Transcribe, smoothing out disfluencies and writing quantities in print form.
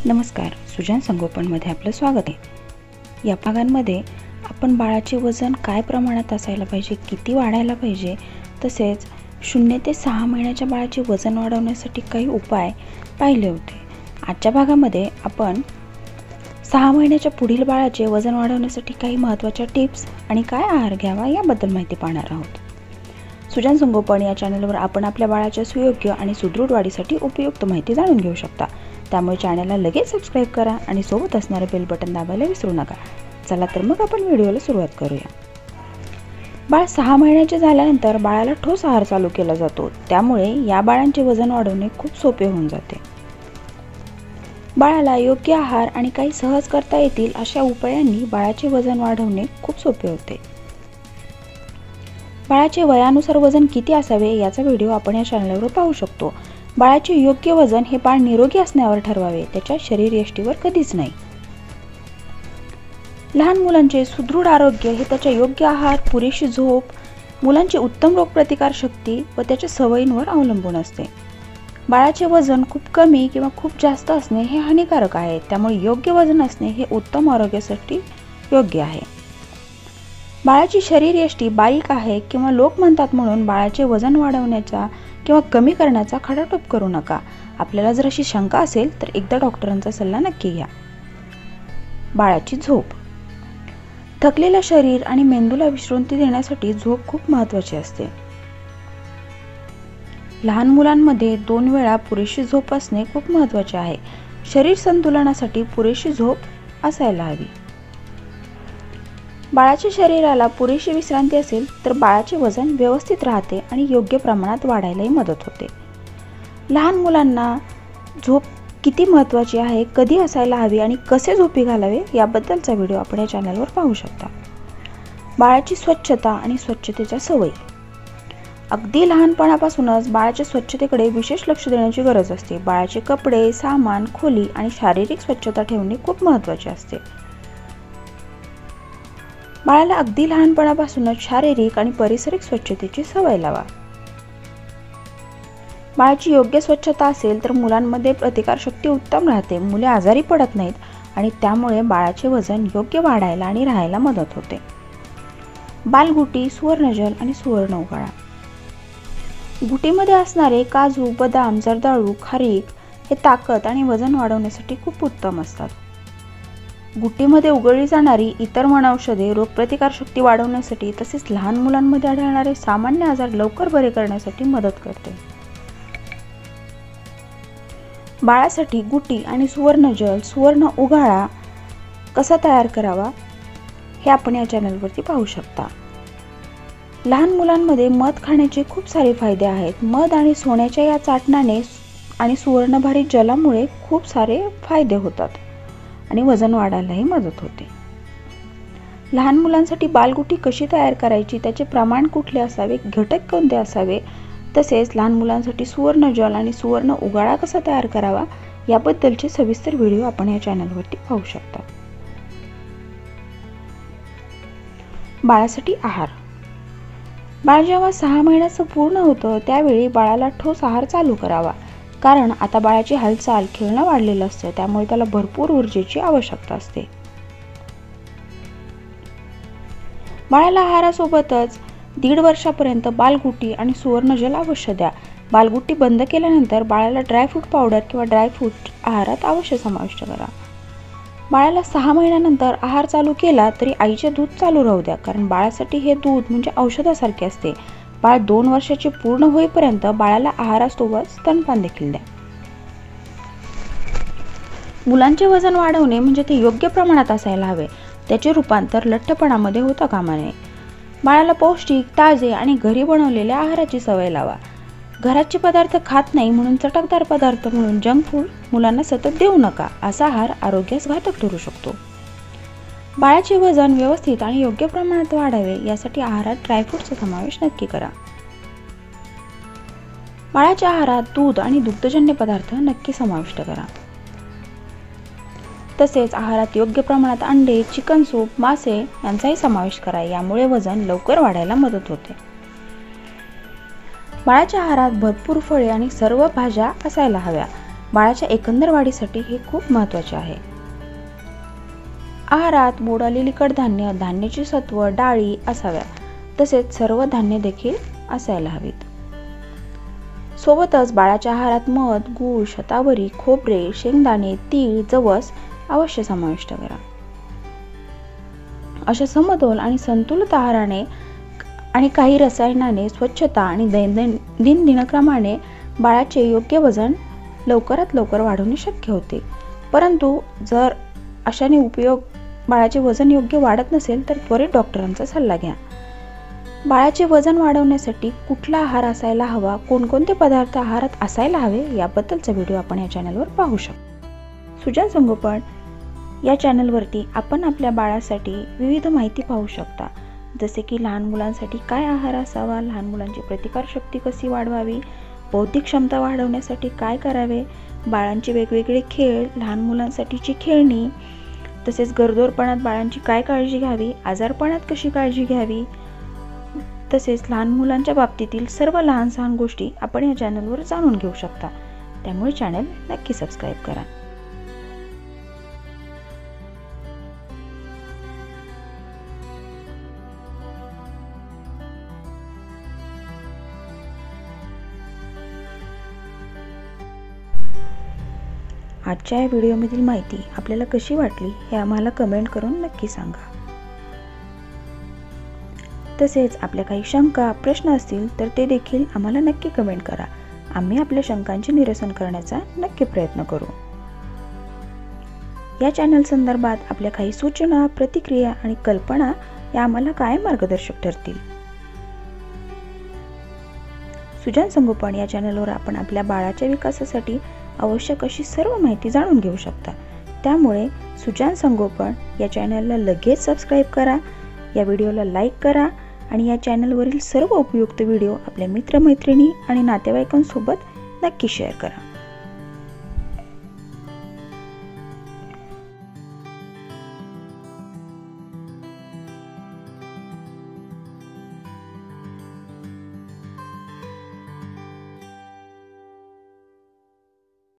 नमस्कार, सुजान संगोपनमध्ये आपलं स्वागत आहे। या भागांमध्ये आपण बाळाचे वजन काय प्रमाणात असायला पाहिजे, किती वाढायला पाहिजे, तसेच 0 ते 6 महिन्याच्या बाळाचे वजन वाढवण्यासाठी काही उपाय पाहिले होते। आजच्या भागामध्ये आपण 6 महिन्याच्या पुढील बाळाचे वजन वाढवण्यासाठी काही महत्त्वाच्या टिप्स आणि काय आहार घ्यावा याबद्दल माहिती पाहणार आहोत। सुजान संगोपन या चॅनलवर आपण आपल्या बाळाच्या सुयोग्य आणि सुदृढ वाढीसाठी उपयुक्त माहिती जाणून घेऊ शकता। त्यामुळे चॅनलला लगेच सबस्क्राइब करा आणि सोबत असणारे बेल बटन दाबायला विसरू नका। चला तर मग आपण व्हिडिओला सुरुवात करूया। बाळ 6 महिन्याचे झाल्यानंतर बाळाला ठोस आहार चालू केला जातो, त्यामुळे या बाळांचे वजन वाढवणे खूप सोपे होऊन जाते। बाळाला योग्य आहार आणि काही सहज करता येतील अशा उपायांनी बाळाचे वजन वाढवणे खूप सोपे होते। बाळाचे वयानुसार वजन किती असावे याचा व्हिडिओ आपण या चॅनलवर पाहू शकतो। बाळाचे योग्य वजन हे बाळ निरोगी असण्यावर ठरवावे, त्याच्या शरीरयष्टीवर कधीच नाही। लहान मुलांचे सुदृढ आरोग्य हे त्याच्या योग्य आहार, पुरेशी झोप, मुलांची उत्तम रोगप्रतिकार शक्ती व त्याच्या सवयींवर अवलंबून असते। बाळाचे वजन खूप कमी किंवा खूप जास्त असणे हे हानिकारक आहे, त्यामुळे योग्य वजन असणे हे उत्तम आरोग्यासाठी योग्य आहे। बाळाची शरीरयष्टी बारीक आहे किंवा लोक म्हणतात म्हणून बाळाचे वजन वाढवण्याचा किंवा कमी करण्याचा खटाटोप करू नका। आपल्याला जर अशी शंका असेल तर एकदा डॉक्टरांचा सल्ला नक्की घ्या। बाळाची झोप। थकलेलं शरीर आणि मेंदूला विश्रांती देण्यासाठी झोप खूप महत्त्वाची असते। लहान मुलांमध्ये 2 वेळा पुरेशी झोप असणे खूप महत्त्वाचे आहे। शरीर संतुलनासाठी पुरेशी झोप असायला हवी। बाळाच्या शरीराला पुरेशी विश्रांती असेल तर बाळाचे वजन व्यवस्थित राहते आणि योग्य प्रमाणात वाढायलाही मदत होते। लहान मुलांना झोप किती महत्त्वाची आहे, कधी असायला हवी आणि कसे झोपी घालावे याबद्दलचा व्हिडिओ आपण या चॅनलवर पाहू शकता। बाळाची स्वच्छता आणि स्वच्छतेच्या सवयी। अगदी लहानपणापासूनच बाळाच्या स्वच्छतेकडे विशेष लक्ष देण्याची गरज असते। बाळाचे कपडे, सामान, खोली आणि शारीरिक स्वच्छता ठेवणे खूप महत्त्वाचे असते। बाळाला अगदी लहानपणापासूनच शारीरिक आणि परिसरिक स्वच्छतेची सवय लावा। बाळाची योग्य स्वच्छता असेल तर मुलांमध्ये प्रतिकारशक्ती उत्तम राहते, मुले आजारी पडत नाहीत आणि त्यामुळे बाळाचे वजन योग्य वाढायला आणि राहायला मदत होते। बालगुटी, सुवर्णजल आणि सुवर्ण उगाळा। गुटीमध्ये असणारे काजू, बदाम, जर्दाळू, खारीक हे ताकद आणि वजन वाढवण्यासाठी खूप उत्तम असतात। गुटीमध्ये उगळली जाणारी इतर वनौषधे रोगप्रतिकारशक्ती वाढवण्यासाठी तसेच लहान मुलांमध्ये आढळणारे सामान्य आजार लवकर बरे करण्यासाठी मदत करते। बाळासाठी गुटी आणि सुवर्णजल, सुवर्ण उगाळा कसा तयार करावा हे आपण या चॅनलवरती पाहू शकता। लहान मुलांमध्ये मध खाण्याचे खूप सारे फायदे आहेत। मध आणि सोन्याच्या या चाटणाने आणि सुवर्णभारित जलामुळे खूप सारे फायदे होतात आणि वजन वाढायलाही मदत होते। लहान मुलांसाठी बालगुटी कशी तयार करायची, त्याचे प्रमाण कुठले असावे, घटक कोणते असावे, तसेच लहान मुलांसाठी सुवर्ण जल आणि सुवर्ण उगाळा कसा तयार करावा याबद्दलचे सविस्तर व्हिडिओ आपण या चॅनलवरती पाहू शकता। बाळासाठी आहार। बाळ जेव्हा 6 महिन्याचं पूर्ण होतं त्यावेळी बाळाला ठोस आहार चालू करावा, कारण आता बाळाची हालचाल, खेळणं वाढलेलं असतं, त्यामुळे त्याला भरपूर ऊर्जेची आवश्यकता असते। बाळाला आहारासोबतच 1.5 वर्षापर्यंत बालगुटी आणि सुवर्णजल अवश्य द्या। बालगुटी बंद केल्यानंतर बाळाला ड्रायफ्रूट पावडर किंवा ड्रायफ्रूट आहारात अवश्य समाविष्ट करा। बाळाला 6 महिन्यानंतर आहार चालू केला तरी आईचे दूध चालू राहू द्या, कारण बाळासाठी हे दूध म्हणजे औषधासारखे असते। बाळ 2 वर्षाचे पूर्ण होईपर्यंत बाळाला आहारासोबत स्तनपान देखील द्या। मुलांचे वजन वाढवणे म्हणजे ते योग्य प्रमाणात असायला हवे, त्याचे रूपांतर लठ्ठपणामध्ये होता कामा नये। बाळाला पौष्टिक, ताजे आणि घरी बनवलेल्या आहाराची सवय लावा। घराचे पदार्थ खात नाही म्हणून चटकदार पदार्थ म्हणून जंक फूड मुलांना सतत देऊ नका, असा आहार आरोग्यास घातक ठरू शकतो। बाळाचे वजन व्यवस्थित आणि योग्य प्रमाणात वाढावे यासाठी आहारात ड्रायफ्रूटचा समावेश नक्की करा। बाळाच्या आहारात दूध आणि दुग्धजन्य पदार्थ नक्की समाविष्ट करा। तसेच आहारात योग्य प्रमाणात अंडे, चिकन सूप, मासे यांचाही समावेश करा, यामुळे वजन लवकर वाढायला मदत होते। बाळाच्या आहारात भरपूर फळे आणि सर्व भाज्या असायला हव्या। बाळाच्या एकंदर वाढीसाठी हे खूप महत्त्वाचे आहे. आहारात मोड आलेली कडधान्य, धान्याची सत्व, डाळी असाव्या, तसेच सर्व धान्य देखील असायला हवीत. सोबतच बाळाच्या आहारात मध, गूळ, शतावरी, खोबरे, शेंगदाणे, तीळ, जवस अवश्य समाविष्ट करा. अशा समतोल आणि संतुलित आहाराने आणि काही रसायनाने स्वच्छता आणि दैनंदिन दिनक्रमाने बाळाचे योग्य वजन लवकरात लवकर वाढवणे शक्य होते. परंतु जर अशाने बाळाचे वजन योग्य वाढत नसेल तर त्वरित डॉक्टरांचा सल्ला घ्या. बाळाचे वजन वाढवण्यासाठी कुठला आहार असायला हवा, कोणकोणते पदार्थ आहारात असायला हवे याबद्दलचा व्हिडिओ आपण या चॅनलवर पाहू शकतो. सुजान संगोपन या चॅनलवरती आपण आपल्या बाळासाठी विविध माहिती पाहू शकता, जसे की लहान मुलांसाठी काय आहार असावा, लहान मुलांची प्रतिकारशक्ती कशी वाढवावी, बौद्धिक क्षमता वाढवण्यासाठी काय करावे, बाळांचे वेगवेगळे खेळ, लहान मुलांसाठीची खेळणी, तसेच गरोदरपणात बाळांची काय काळजी घ्यावी, आजारपणात कशी काळजी घ्यावी, तसेच लहान मुलांच्या बाबतीतील सर्व लहान सहान गोष्टी आपण या चॅनलवर जाणून घेऊ शकता. त्यामुळे चॅनल नक्की सबस्क्राईब करा. आजच्या या व्हिडिओमधील माहिती आपल्याला कशी वाटली हे आम्हाला कमेंट करून नक्की सांगा. तसेच आपल्या काही शंका, प्रश्न असतील तर ते देखील आम्हाला नक्की कमेंट करा. आम्ही आपल्या शंकांचे निरसन करण्याचा नक्की प्रयत्न करू. या चॅनल संदर्भात आपल्या काही सूचना, प्रतिक्रिया आणि कल्पना या आम्हाला कायम मार्गदर्शक ठरतील. सुजान संगोपन या चॅनलवर आपण आपल्या बाळाच्या विकासासाठी आवश्यक अशी सर्व माहिती जाणून घेऊ शकता. त्यामुळे सुजान संगोपन या चॅनलला लगेच सबस्क्राईब करा, या व्हिडिओला लाईक करा आणि या चॅनलवरील सर्व उपयुक्त व्हिडिओ आपल्या मित्रमैत्रिणी आणि नातेवाईकांसोबत नक्की शेअर करा.